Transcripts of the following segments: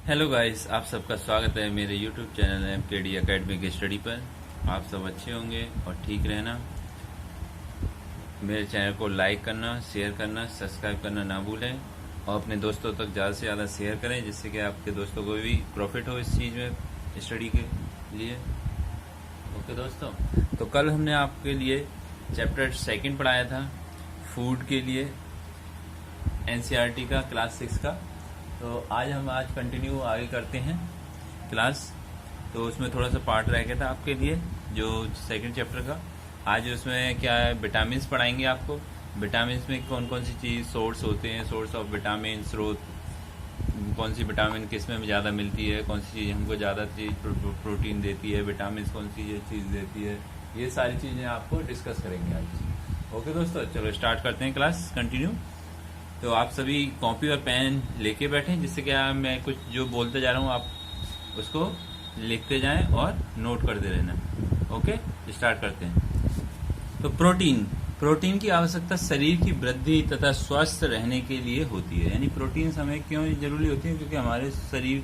Hello guys, आप सबका स्वागत है मेरे यूट्यूब चैनल MKD एकेडमी के स्टडी पर। आप सब अच्छे होंगे और ठीक रहना। मेरे चैनल को लाइक करना, शेयर करना, सब्सक्राइब करना ना भूलें और अपने दोस्तों तक ज़्यादा से ज़्यादा शेयर करें, जिससे कि आपके दोस्तों को भी प्रॉफिट हो इस चीज़ में, स्टडी के लिए। ओके दोस्तों, तो कल हमने आपके लिए चैप्टर 2 पढ़ाया था, फूड के लिए, NCERT का क्लास 6 का। तो आज कंटिन्यू आगे करते हैं क्लास। तो उसमें थोड़ा सा पार्ट रह गया था आपके लिए, जो 2nd चैप्टर का। आज उसमें क्या है, विटामिन पढ़ाएंगे आपको। विटामिन में कौन कौन सी चीज़ सोर्स होते हैं, सोर्स ऑफ विटामिन, स्रोत, कौन सी विटामिन किस में ज़्यादा मिलती है, कौन सी चीज़ हमको ज़्यादा चीज़ प्रोटीन देती है, विटामिन कौन सी ये चीज़ देती है, ये सारी चीज़ें आपको डिस्कस करेंगे आज। ओके दोस्तों, चलो स्टार्ट करते हैं क्लास कंटिन्यू। तो आप सभी कॉपी और पेन लेके बैठें, जिससे क्या मैं कुछ जो बोलते जा रहा हूँ आप उसको लिखते जाएं और नोट करते रहना। ओके, स्टार्ट करते हैं। तो प्रोटीन की आवश्यकता शरीर की वृद्धि तथा स्वस्थ रहने के लिए होती है। यानी प्रोटीन हमें क्यों जरूरी होती है, क्योंकि हमारे शरीर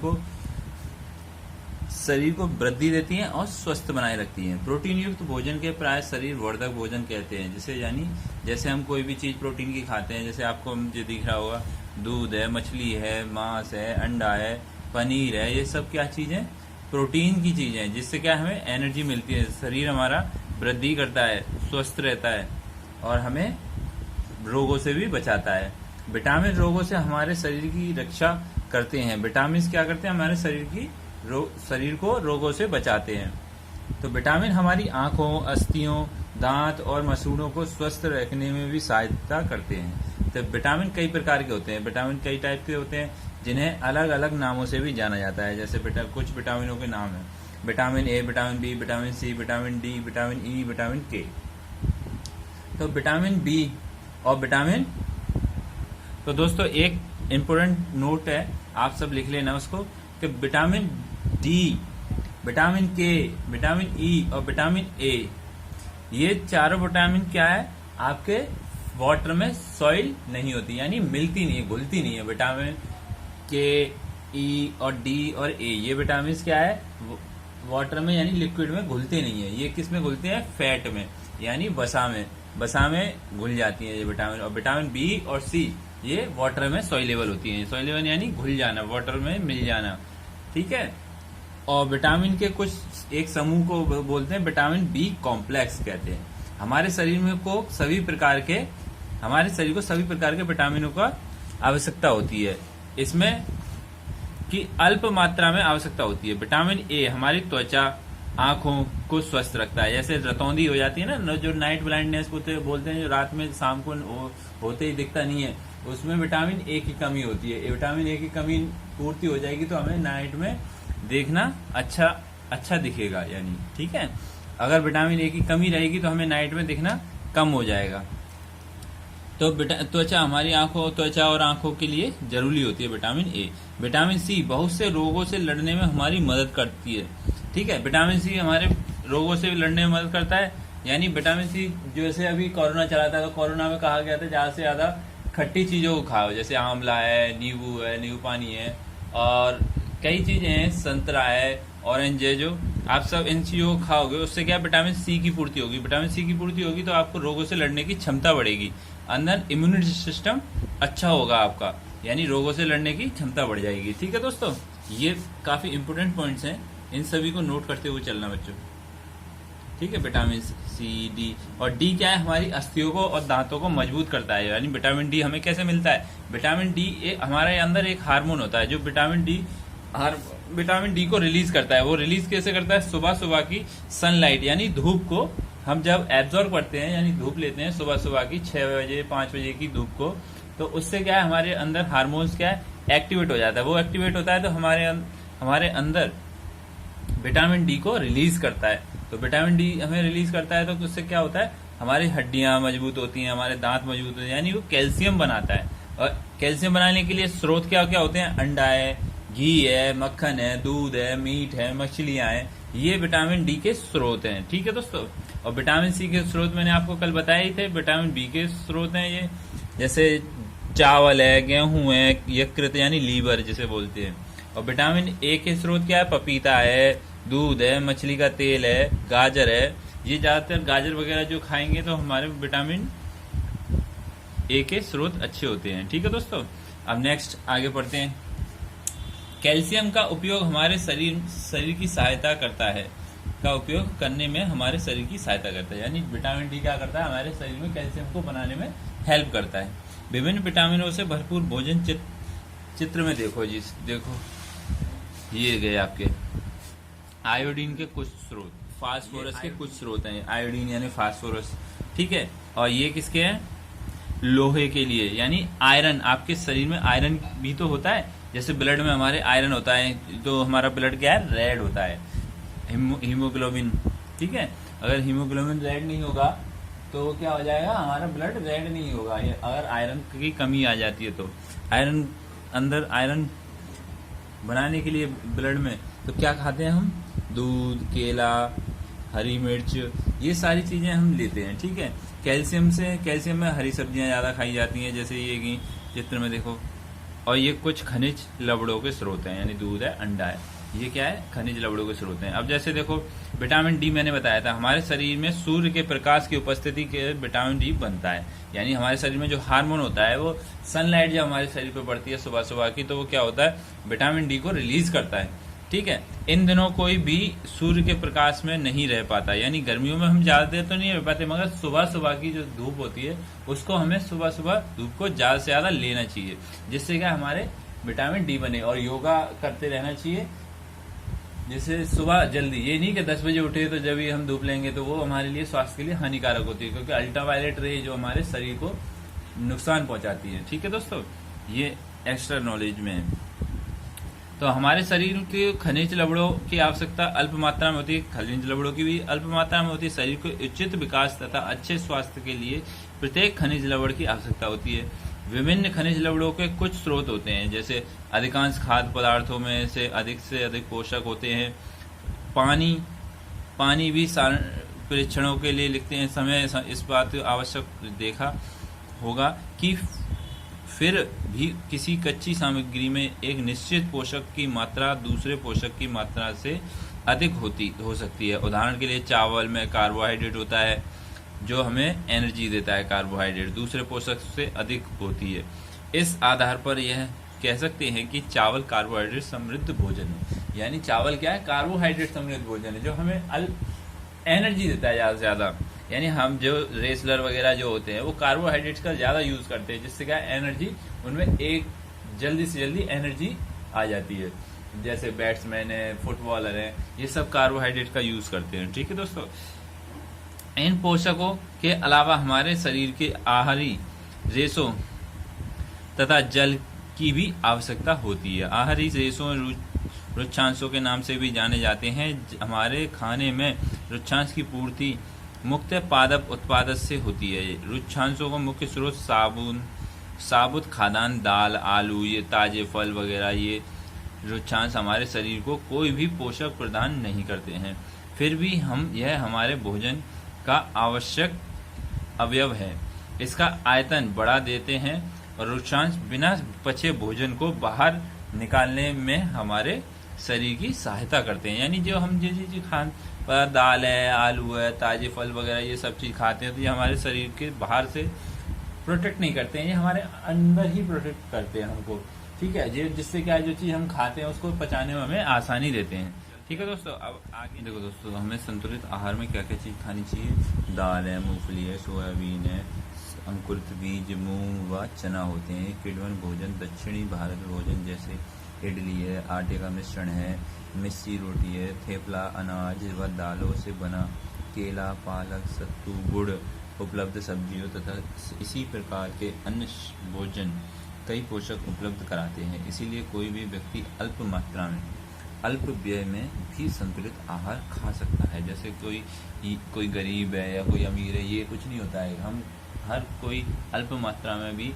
को वृद्धि देती हैं और स्वस्थ बनाए रखती हैं। प्रोटीन युक्त भोजन के प्राय शरीर वर्धक भोजन कहते हैं। जैसे हम कोई भी चीज प्रोटीन की खाते हैं, जैसे आपको मुझे दिख रहा होगा, दूध है, मछली है, मांस है, अंडा है, पनीर है, ये सब क्या चीज है, प्रोटीन की चीज है, जिससे क्या हमें एनर्जी मिलती है, शरीर हमारा वृद्धि करता है, स्वस्थ रहता है और हमें रोगों से भी बचाता है। विटामिन रोगों से हमारे शरीर की रक्षा करते हैं। विटामिन क्या करते हैं, हमारे शरीर को रोगों से बचाते हैं। तो विटामिन हमारी आंखों, अस्थियों, दांत और मसूड़ों को स्वस्थ रखने में भी सहायता करते हैं। तो विटामिन कई प्रकार के होते हैं, विटामिन कई टाइप के होते हैं, जिन्हें अलग अलग नामों से भी जाना जाता है। जैसे कुछ विटामिनों के नाम हैं, vitamin A, vitamin B, vitamin C, vitamin D, vitamin E, vitamin K. तो विटामिन बी और तो दोस्तों एक इम्पोर्टेंट नोट है, आप सब लिख लेना उसको, कि विटामिन डी, विटामिन के, विटामिन ई और विटामिन ए, ये चारों विटामिन क्या है, आपके वाटर में सॉइल नहीं होती, यानी मिलती नहीं है, घुलती नहीं है। विटामिन के, ई और डी और ए, ये विटामिन क्या है, वाटर में यानी लिक्विड में घुलते नहीं है। ये किस में घुलते हैं, फैट में, यानी वसा में घुल जाती है ये विटामिन। और विटामिन बी और सी ये वाटर में सॉइलेबल होती है। सॉइलेबल यानी घुल जाना, वाटर में मिल जाना, ठीक है। और विटामिन के कुछ एक समूह को बोलते हैं विटामिन बी कॉम्प्लेक्स कहते हैं। हमारे शरीर को सभी प्रकार के विटामिनों का आवश्यकता होती है। इसमें की अल्प मात्रा में आवश्यकता होती है। विटामिन ए हमारी त्वचा, आंखों को स्वस्थ रखता है। जैसे रतौंधी हो जाती है ना, जो नाइट ब्लाइंडनेस बोलते हैं, जो रात में शाम को होते ही दिखता नहीं है, उसमें विटामिन ए की कमी होती है। विटामिन ए की कमी पूर्ति हो जाएगी तो हमें नाइट में देखना अच्छा दिखेगा, यानी ठीक है। अगर विटामिन ए की कमी रहेगी तो हमें नाइट में दिखना कम हो जाएगा। तो त्वचा, हमारी त्वचा और आंखों के लिए जरूरी होती है विटामिन ए। विटामिन सी बहुत से रोगों से लड़ने में हमारी मदद करती है, ठीक है। विटामिन सी हमारे रोगों से लड़ने में मदद करता है। यानी विटामिन सी, जैसे अभी कोरोना चला था, तो कोरोना में कहा गया था ज्यादा से ज्यादा खट्टी चीजों को खाओ, जैसे आंवला है, नींबू पानी है और कई चीजें हैं, संतरा है, ऑरेंज है, जो आप सब इन चीजों को खाओगे, उससे क्या विटामिन सी की पूर्ति होगी। विटामिन सी की पूर्ति होगी तो आपको रोगों से लड़ने की क्षमता बढ़ेगी, अंदर इम्यूनिटी सिस्टम अच्छा होगा आपका, यानी रोगों से लड़ने की क्षमता बढ़ जाएगी, ठीक है दोस्तों। ये काफी इंपोर्टेंट पॉइंट्स हैं, इन सभी को नोट करते हुए चलना बच्चों, ठीक है। विटामिन सी, डी और डी क्या है, हमारी अस्थियों को और दांतों को मजबूत करता है। यानी विटामिन डी हमें कैसे मिलता है, विटामिन डी हमारे अंदर एक हार्मोन होता है, जो विटामिन डी को रिलीज करता है। वो रिलीज कैसे करता है, सुबह की सनलाइट, यानी धूप को हम जब एब्जॉर्ब करते हैं, यानी धूप लेते हैं सुबह की 6 बजे 5 बजे की धूप को, तो उससे क्या है, हमारे अंदर हार्मोन्स क्या है, एक्टिवेट हो जाता है। वो एक्टिवेट होता है तो हमारे अंदर विटामिन डी को रिलीज करता है। तो विटामिन डी हमें रिलीज करता है तो उससे क्या होता है, हमारी हड्डियां मजबूत होती हैं, हमारे दांत मजबूत होते हैं, यानी वो कैल्शियम बनाता है। और कैल्शियम बनाने के लिए स्रोत क्या क्या होते हैं, अंडा है, घी है, मक्खन है, दूध है, मीट है, मछलियां हैं, ये विटामिन डी के स्रोत हैं, ठीक है दोस्तों। और विटामिन सी के स्रोत मैंने आपको कल बताए ही थे। विटामिन बी के स्रोत हैं ये, जैसे चावल है, गेहूं है, यकृत यानी लीवर जिसे बोलते हैं, और विटामिन ए के स्रोत क्या है? पपीता है, दूध है, मछली का तेल है, गाजर है। ये ज्यादातर गाजर वगैरह जो खाएंगे तो हमारे विटामिन ए के स्रोत अच्छे होते हैं। ठीक है दोस्तों, अब नेक्स्ट आगे बढ़ते हैं। कैल्शियम का उपयोग हमारे शरीर की सहायता करता है, का उपयोग करने में हमारे शरीर की सहायता करता है। यानी विटामिन डी क्या करता है? हमारे शरीर में कैल्शियम को बनाने में हेल्प करता है। विभिन्न विटामिनों से भरपूर भोजन चित्र में देखो जी, देखो ये गए आपके आयोडीन के कुछ स्रोत, फास्फोरस के कुछ स्रोत हैं। आयोडीन यानी फास्फोरस, ठीक है। और ये किसके हैं? लोहे के लिए, यानी आयरन। आपके शरीर में आयरन भी तो होता है, जैसे ब्लड में हमारे आयरन होता है, तो हमारा ब्लड क्या है? रेड होता है, हीमोग्लोबिन। ठीक है, अगर हीमोग्लोबिन रेड नहीं होगा तो क्या हो जाएगा? हमारा ब्लड रेड नहीं होगा। अगर आयरन की कमी आ जाती है तो आयरन अंदर आयरन बनाने के लिए ब्लड में तो क्या खाते हैं हम? दूध, केला, हरी मिर्च, ये सारी चीजें हम लेते हैं। ठीक है, कैल्शियम में हरी सब्जियां ज्यादा खाई जाती हैं, जैसे ये कि चित्र में देखो। और ये कुछ खनिज लवणों के स्रोत हैं, यानी दूध है, अंडा है, ये क्या है? खनिज लवणों के स्रोत हैं। अब जैसे देखो विटामिन डी मैंने बताया था, हमारे शरीर में सूर्य के प्रकाश की उपस्थिति के विटामिन डी बनता है। यानी हमारे शरीर में जो हार्मोन होता है वो सनलाइट जब हमारे शरीर पे पड़ती है सुबह सुबह की, तो वो क्या होता है? विटामिन डी को रिलीज करता है। ठीक है, इन दिनों कोई भी सूर्य के प्रकाश में नहीं रह पाता, यानी गर्मियों में हम ज्यादा देर तो नहीं रह पाते, मगर सुबह सुबह की जो धूप होती है उसको हमें सुबह सुबह धूप को ज्यादा से ज्यादा लेना चाहिए, जिससे क्या हमारे विटामिन डी बने। और योगा करते रहना चाहिए, जैसे सुबह जल्दी, ये नहीं कि 10 बजे उठे तो जब भी हम धूप लेंगे तो वो हमारे लिए स्वास्थ्य के लिए हानिकारक होती है, क्योंकि अल्ट्रावायलेट रे जो हमारे शरीर को नुकसान पहुंचाती है। ठीक है दोस्तों, ये एक्स्ट्रा नॉलेज में है। तो हमारे शरीर के खनिज लवणों की आवश्यकता अल्प मात्रा में होती है, खनिज लवणों की भी अल्प मात्रा में होती है। शरीर के उचित विकास तथा अच्छे स्वास्थ्य के लिए प्रत्येक खनिज लवण की आवश्यकता होती है। विभिन्न खनिज लवणों के कुछ स्रोत होते हैं, जैसे अधिकांश खाद्य पदार्थों में से अधिक पोषक होते हैं। पानी भी परीक्षणों के लिए लिखते हैं समय इस बात आवश्यक देखा होगा कि फिर भी किसी कच्ची सामग्री में एक निश्चित पोषक की मात्रा दूसरे पोषक की मात्रा से अधिक हो सकती है। उदाहरण के लिए चावल में कार्बोहाइड्रेट होता है जो हमें एनर्जी देता है, कार्बोहाइड्रेट दूसरे पोषक से अधिक होती है। इस आधार पर यह कह सकते हैं कि चावल कार्बोहाइड्रेट समृद्ध भोजन है। यानी चावल क्या है? कार्बोहाइड्रेट समृद्ध भोजन है, जो हमें एनर्जी देता है ज्यादा से ज्यादा। यानी हम जो रेसलर वगैरह जो होते हैं वो कार्बोहाइड्रेट्स का ज्यादा यूज करते हैं, जिससे क्या एनर्जी उनमें एक जल्दी से जल्दी एनर्जी आ जाती है। जैसे बैट्समैन है, फुटबॉलर है, ये सब कार्बोहाइड्रेट का यूज करते हैं। ठीक है दोस्तों, इन पोषकों के अलावा हमारे शरीर के आहारी रेशों तथा जल की भी आवश्यकता होती है। आहारी रेशों रुक्षांशों के नाम से भी जाने जाते हैं। हमारे खाने में रुक्षांश की पूर्ति मुख्य पादप उत्पाद से होती है। रुक्षांशों का मुख्य स्रोत साबुत खाद्यान्न, दाल, आलू, ये ताजे फल वगैरह, ये रुक्षांश हमारे शरीर को कोई भी पोषक प्रदान नहीं करते हैं, फिर भी यह हमारे भोजन का आवश्यक अवयव है। इसका आयतन बढ़ा देते हैं और रुक्षांश बिना पचे भोजन को बाहर निकालने में हमारे शरीर की सहायता करते हैं। यानी जो हम जो चीज पर दाल है, आलू है, ताजे फल वगैरह, ये सब चीज खाते हैं तो ये हमारे शरीर के बाहर से प्रोटेक्ट नहीं करते हैं, ये हमारे अंदर ही प्रोटेक्ट करते हैं हमको। ठीक है, जिससे क्या है, जो चीज हम खाते हैं उसको पचाने में हमें आसानी देते हैं। ठीक है दोस्तों, अब आगे देखो दोस्तों, हमें संतुलित आहार में क्या क्या चीज खानी चाहिए। दाल है, मूंगफली है, सोयाबीन है, अंकुरित बीज, मूंग व चना होते हैं। किण्वन भोजन, दक्षिणी भारत भोजन जैसे इडली है, आटे का मिश्रण है, मिस्सी रोटी है, थेपला अनाज व दालों से बना, केला, पालक, सत्तू, गुड़, उपलब्ध सब्जियों तथा इसी प्रकार के अन्य भोजन कई पोषक उपलब्ध कराते हैं। इसीलिए कोई भी व्यक्ति अल्प मात्रा में, अल्प व्यय में भी संतुलित आहार खा सकता है। जैसे कोई गरीब है या कोई अमीर है, ये कुछ नहीं होता है। हम हर कोई अल्प मात्रा में भी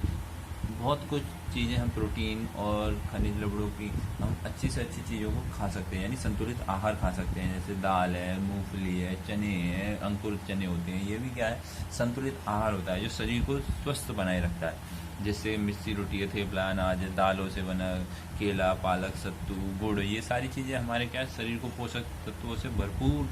बहुत कुछ चीज़ें, हम प्रोटीन और खनिज लवणों की हम अच्छी से अच्छी चीज़ों को खा सकते हैं, यानी संतुलित आहार खा सकते हैं। जैसे दाल है, मूंगफली है, चने हैं, अंकुरित चने होते हैं, ये भी क्या है? संतुलित आहार होता है जो शरीर को स्वस्थ बनाए रखता है। जैसे मिस्सी रोटी है, थेपला, अनाज, दालों से बना, केला, पालक, सत्तू, गुड़, ये सारी चीज़ें हमारे क्या शरीर को पोषक तत्वों से भरपूर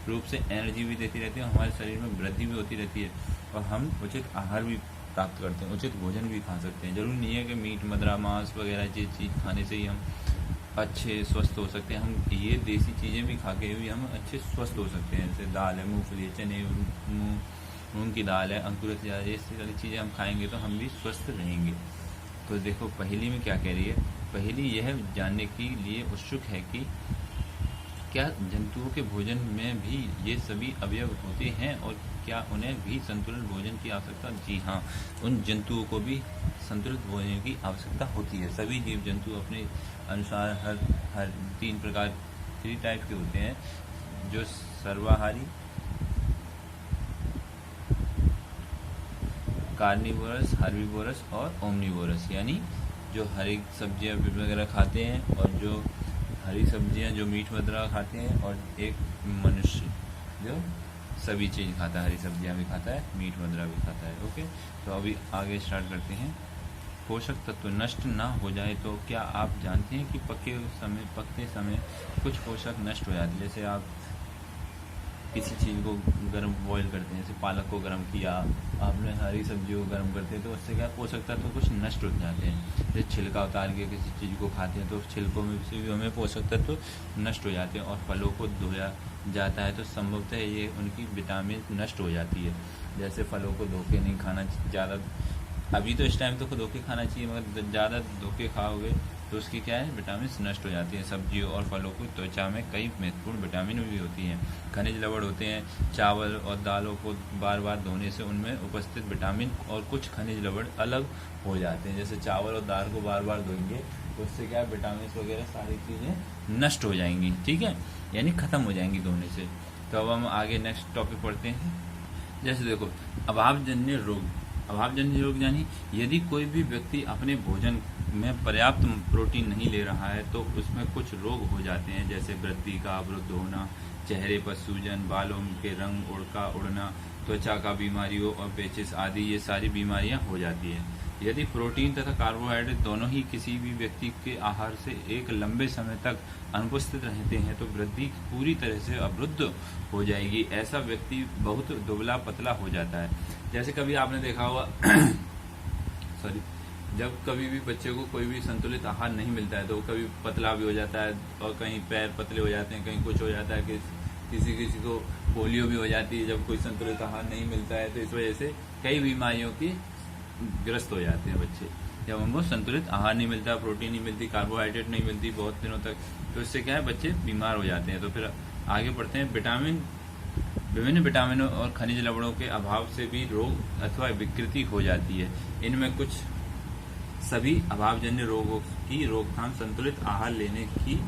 रूप से एनर्जी भी देती रहती है, हमारे शरीर में वृद्धि भी होती रहती है और हम उचित आहार भी प्राप्त करते हैं, उचित भोजन भी खा सकते हैं। जरूरी नहीं है कि मीट, मदिरा, मांस वगैरह चीज़ खाने से ही हम अच्छे स्वस्थ हो सकते हैं। हम ये देसी चीज़ें भी खा के भी हम अच्छे स्वस्थ हो सकते हैं। जैसे दाल है, मूँगफली, चने, मूंग की दाल है, अंकुरित दाल, ये सारी चीज़ें हम खाएंगे तो हम भी स्वस्थ रहेंगे। तो देखो पहेली में क्या कह रही है। पहेली यह जानने के लिए उत्सुक है कि क्या जंतुओं के भोजन में भी ये सभी अवयव होते हैं और क्या उन्हें भी संतुलित भोजन की आवश्यकता। जी हाँ, उन जंतुओं को भी संतुलित भोजन की आवश्यकता होती है। सभी जीव जंतु अपने अनुसार हर 3 टाइप के होते हैं, जो सर्वाहारी, कार्निवोरस, हर्बीवोरस और ओमनिवोरस, यानी जो हरी सब्जियां वगैरह खाते हैं और जो हरी सब्जियां, जो मीट मदिरा खाते हैं, और एक मनुष्य जो सभी चीज़ खाता है, हरी सब्जियां भी खाता है, मीट मदिरा भी खाता है। ओके, तो अभी आगे स्टार्ट करते हैं। पोषक तत्व नष्ट ना हो जाए तो क्या आप जानते हैं कि पकते समय कुछ पोषक नष्ट हो जाते हैं। जैसे आप किसी चीज़ को गर्म बॉईल करते हैं, जैसे पालक को गर्म किया आपने, हरी सब्जियों को गर्म करते हैं, तो उससे क्या पोषक तत्व कुछ नष्ट हो जाते हैं। जैसे छिलका उतार के किसी चीज़ को खाते हैं तो छिलकों में से भी हमें पोषक तत्व नष्ट हो जाते हैं। और फलों को धोया जाता है तो संभवतः ये उनकी विटामिन नष्ट हो जाती है। जैसे फलों को धो के नहीं खाना ज़्यादा, अभी तो इस टाइम तो धो के खाना चाहिए, मगर ज़्यादा धो के खाओगे तो उसकी क्या है, विटामिन नष्ट हो जाती है। सब्जियों और फलों की त्वचा में कई महत्वपूर्ण विटामिन भी होती हैं, खनिज लवण होते हैं। चावल और दालों को बार बार धोने से उनमें उपस्थित विटामिन और कुछ खनिज लवण अलग हो जाते हैं। जैसे चावल और दाल को बार बार धोएंगे तो उससे क्या है, विटामिन वगैरह सारी चीज़ें नष्ट हो जाएंगी, ठीक है, यानी ख़त्म हो जाएंगी धोने से। तो अब हम आगे नेक्स्ट टॉपिक पढ़ते हैं। जैसे देखो, अभावजन्य रोग यानी यदि कोई भी व्यक्ति अपने भोजन में पर्याप्त प्रोटीन नहीं ले रहा है तो उसमें कुछ रोग हो जाते हैं, जैसे वृद्धि का अवरुद्ध होना, चेहरे पर सूजन, बालों के रंग का उड़ना, त्वचा का बीमारियों और पेचिश आदि, ये सारी बीमारियां हो जाती हैं। यदि प्रोटीन तथा कार्बोहाइड्रेट दोनों ही किसी भी व्यक्ति के आहार से एक लंबे समय तक अनुपस्थित रहते हैं तो वृद्धि पूरी तरह से अवरुद्ध हो जाएगी। ऐसा व्यक्ति बहुत दुबला पतला हो जाता है। जैसे कभी आपने देखा होगा जब कभी भी बच्चे को कोई भी संतुलित आहार नहीं मिलता है तो कभी पतला भी हो जाता है और कहीं पैर पतले हो जाते हैं, कहीं कुछ हो जाता है, कि किसी को पोलियो भी हो जाती है जब कोई संतुलित आहार नहीं मिलता है। तो इस वजह से कई बीमारियों की ग्रस्त हो जाते हैं बच्चे, जब हमको संतुलित आहार नहीं मिलता, प्रोटीन नहीं मिलती, कार्बोहाइड्रेट नहीं मिलती बहुत दिनों तक, तो इससे क्या है, बच्चे बीमार हो जाते हैं। तो फिर आगे पढ़ते हैं। विभिन्न विटामिनों और खनिज लवणों के अभाव से भी रोग अथवा विकृति हो जाती है। इनमें कुछ सभी अभावजन्य रोगों की रोकथाम संतुलित आहार लेने की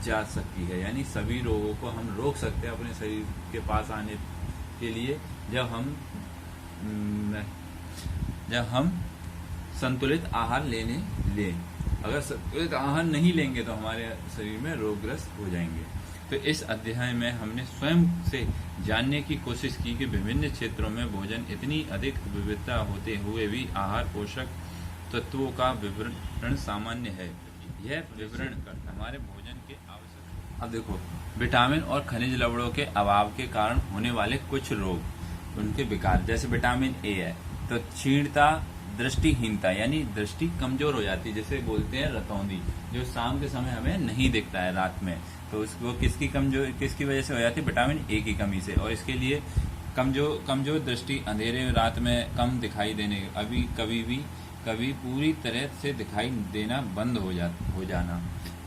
जा सकती है, यानी सभी रोगों को हम रोक सकते हैं अपने शरीर के पास आने के लिए जब हम संतुलित आहार लें। अगर संतुलित आहार नहीं लेंगे तो हमारे शरीर में रोगग्रस्त हो जाएंगे। तो इस अध्याय में हमने स्वयं से जानने की कोशिश की कि विभिन्न क्षेत्रों में भोजन इतनी अधिक विविधता होते हुए भी आहार पोषक तत्वों का विवरण सामान्य है। यह विवरण हमारे भोजन के आवश्यक। अब देखो, विटामिन और खनिज लवणों के अभाव के कारण होने वाले कुछ रोग, उनके विकार। जैसे विटामिन ए है तो क्षीणता, दृष्टिहीनता, यानी दृष्टि कमजोर हो जाती है, जैसे बोलते हैं रतौंधी, जो शाम के समय हमें नहीं दिखता है रात में, तो उसको किसकी वजह से हो जाती है, विटामिन ए की कमी से। और इसके लिए कमजोर दृष्टि, अंधेरे रात में कम दिखाई देने, कभी पूरी तरह से दिखाई देना बंद हो जाना।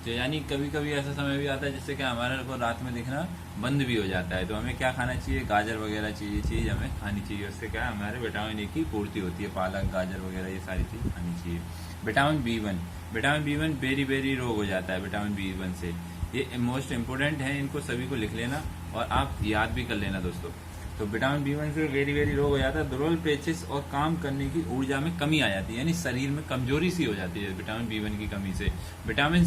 तो यानी कभी कभी ऐसा समय भी आता है जिससे कि हमारे को रात में दिखना बंद भी हो जाता है। तो हमें क्या खाना चाहिए, गाजर वगैरह चीज़ हमें खानी चाहिए, उससे क्या है, हमारे विटामिन ए की पूर्ति होती है। पालक, गाजर वगैरह ये सारी चीज़ खानी चाहिए। विटामिन बी1 बेरी रोग हो जाता है विटामिन बी1 से। ये मोस्ट इम्पोर्टेंट है, इनको सभी को लिख लेना और आप याद भी कर लेना दोस्तों। तो विटामिन बी1 से वेरी रोग हो जाता है, दुर्बल, पेचिश और काम करने की ऊर्जा में कमी आ जाती है, यानी शरीर में कमजोरी सी हो जाती है विटामिन बी1 की कमी से। विटामिन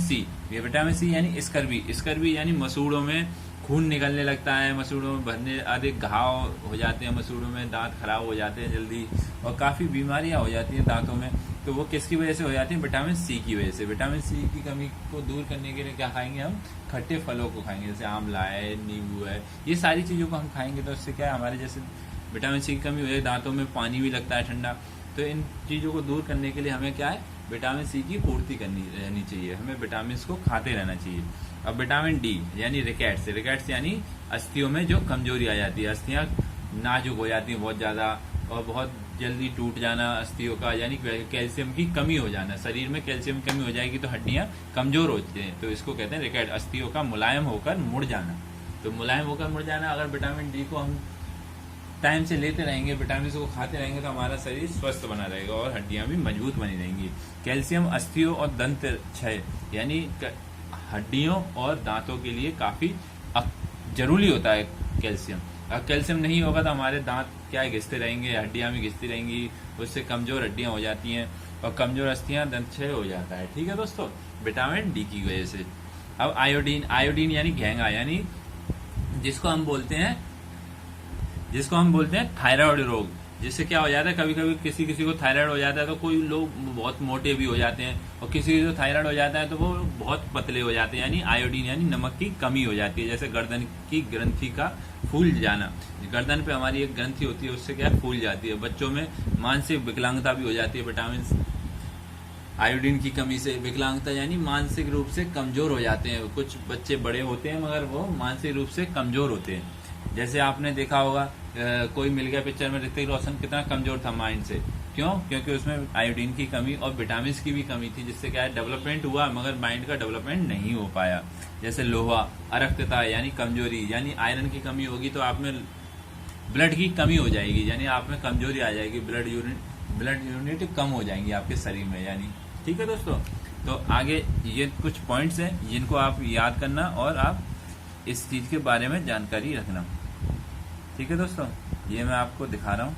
सी यानी स्कर्वी यानी मसूड़ों में खून निकलने लगता है, मसूड़ों में भरने, अधिक घाव हो जाते हैं मसूड़ों में, दांत खराब हो जाते हैं जल्दी, और काफ़ी बीमारियां हो जाती हैं दांतों में। तो वो किसकी वजह से हो जाती है? विटामिन सी की वजह से। विटामिन सी की कमी को दूर करने के लिए क्या खाएंगे हम? खट्टे फलों को खाएंगे, जैसे आंवला है, नींबू है, ये सारी चीज़ों को हम खाएंगे तो उससे क्या है, हमारे जैसे विटामिन सी की कमी हो जाए, दांतों में पानी भी लगता है ठंडा। तो इन चीज़ों को दूर करने के लिए हमें क्या है? विटामिन सी की पूर्ति करनी रहनी चाहिए, हमें विटामिन को खाते रहना चाहिए। अब विटामिन डी यानी रिकेट्स, रिकेट्स यानी अस्थियों में जो कमजोरी आ जाती है, अस्थियां नाजुक हो जाती हैं बहुत ज़्यादा, और बहुत जल्दी टूट जाना अस्थियों का, यानी कैल्शियम की कमी हो जाना। शरीर में कैल्शियम की कमी हो जाएगी तो हड्डियां कमजोर होती हैं, तो इसको कहते हैं रिकेट, अस्थियों का मुलायम होकर मुड़ जाना। तो मुलायम होकर मुड़ जाना, अगर विटामिन डी को हम टाइम से लेते रहेंगे, विटामिन को खाते रहेंगे, तो हमारा शरीर स्वस्थ बना रहेगा और हड्डियां भी मजबूत बनी रहेंगी। कैल्शियम अस्थियों और दंत क्षय यानी हड्डियों और दांतों के लिए काफी जरूरी होता है कैल्शियम। अगर कैल्शियम नहीं होगा तो हमारे दांत क्या है? घिसते रहेंगे, हड्डियां भी घिसती रहेंगी, उससे कमजोर हड्डियां हो जाती हैं और कमजोर अस्थियां, दंत क्षय हो जाता है। ठीक है दोस्तों, विटामिन डी की वजह से। अब आयोडीन, आयोडीन यानी घेंगा, यानी जिसको हम बोलते हैं थायराइड रोग। जिससे क्या हो जाता है, कभी कभी किसी किसी को थायराइड हो जाता है तो कोई लोग बहुत मोटे भी हो जाते हैं, और किसी को थायराइड हो जाता है तो वो बहुत पतले हो जाते हैं, यानी आयोडीन यानी नमक की कमी हो जाती है। जैसे गर्दन की ग्रंथि का फूल जाना, गर्दन पे हमारी एक ग्रंथि होती है, उससे क्या फूल जाती है। बच्चों में मानसिक विकलांगता भी हो जाती है, विटामिन आयोडीन की कमी से। विकलांगता यानी मानसिक रूप से कमजोर हो जाते हैं। कुछ बच्चे बड़े होते हैं मगर वो मानसिक रूप से कमजोर होते हैं। जैसे आपने देखा होगा कोई मिल गया पिक्चर में, ऋतिक रोशन कितना कमजोर था माइंड से, क्यों? क्योंकि उसमें आयोडीन की कमी और विटामिन की भी कमी थी, जिससे क्या है डेवलपमेंट हुआ मगर माइंड का डेवलपमेंट नहीं हो पाया। जैसे लोहा, अरक्तता यानी कमजोरी, यानी आयरन की कमी होगी तो आप में ब्लड की कमी हो जाएगी, यानी आप में कमजोरी आ जाएगी, ब्लड यूनिट कम हो जाएंगी आपके शरीर में, यानी। ठीक है दोस्तों, तो आगे ये कुछ पॉइंट्स हैं जिनको आप याद करना और आप इस चीज के बारे में जानकारी रखना। ठीक है दोस्तों, ये मैं आपको दिखा रहा हूँ,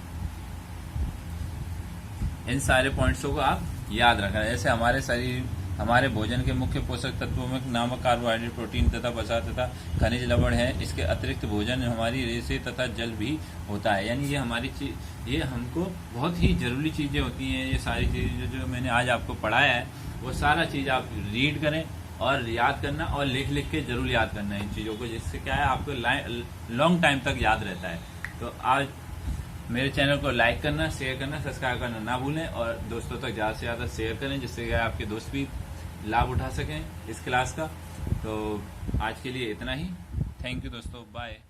इन सारे पॉइंट्सों को आप याद रखना। जैसे हमारे शरीर, हमारे भोजन के मुख्य पोषक तत्वों में नमक, कार्बोहाइड्रेट, प्रोटीन तथा वसा तथा खनिज लवण है। इसके अतिरिक्त भोजन हमारी रेशे तथा जल भी होता है, यानी ये हमारी ये हमको बहुत ही जरूरी चीजें होती हैं। ये सारी चीजें जो मैंने आज आपको पढ़ाया है वो सारा चीज आप रीड करें और याद करना, और लिख लिख के जरूर याद करना है इन चीज़ों को, जिससे क्या है आपको लॉन्ग टाइम तक याद रहता है। तो आज मेरे चैनल को लाइक करना, शेयर करना, सब्सक्राइब करना ना भूलें, और दोस्तों तक ज़्यादा से ज़्यादा शेयर करें, जिससे क्या आपके दोस्त भी लाभ उठा सकें इस क्लास का। तो आज के लिए इतना ही। थैंक यू दोस्तों, बाय।